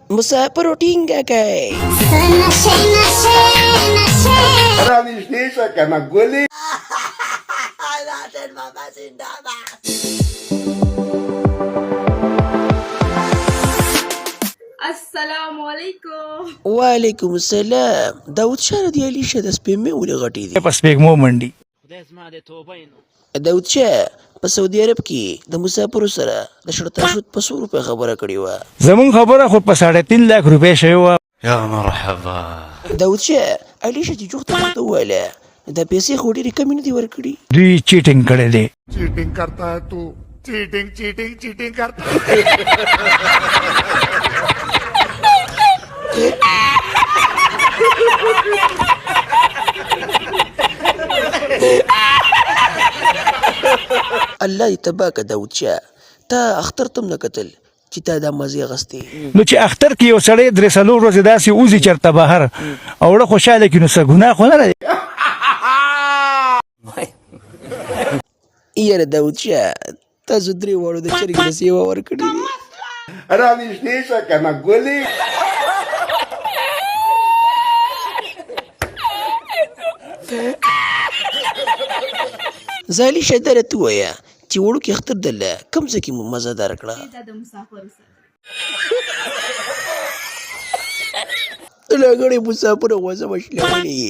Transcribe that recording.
مسافر ټینګه کوي. رانږدې شه کنه ګلې. السلام علیکم. وعلیکم السلام. داود شاه رضی علي شه د سپېمې ولې غټې دي؟ په سپېږمو منډي. داود شاه په سعودي عرب کې د مسافرو سره د شړتاشوت په 100 روپۍ خبره کړې وه. زمون خبره خو په 3.5 लाख روپۍ شوې وه. یا مرحبا. داود شاه علي شه چې جوخته ورته وویله دا پیسې خو ډېرې کمې نه دي ورکړي. دوی چیټینګ کړی دی. चीटिंग करता है तू. चीटिंग चीटिंग चीटिंग करता है. الله دې تباه که داود شاه. تا اختر ته هم نه کتل چې تا دا مزې اخیستې. نو چې اختر کې یو سړی 3-4 ورځې داسې وځي چېرته بهر او ړه خوشحاله کړي نو څه ګناه خو نه لري. یاره داود شاه تاسو درې واړو د چرګې د سیوا ورکړې دي. رانږدې شه کنه ګلې. زه علي شه دا راته ووایه چې وړوکي اختر دله کوم ځای کې مو مزه دار کړه؟ دا د مسافرو سره لګړې مسافره غوځه مشلولې.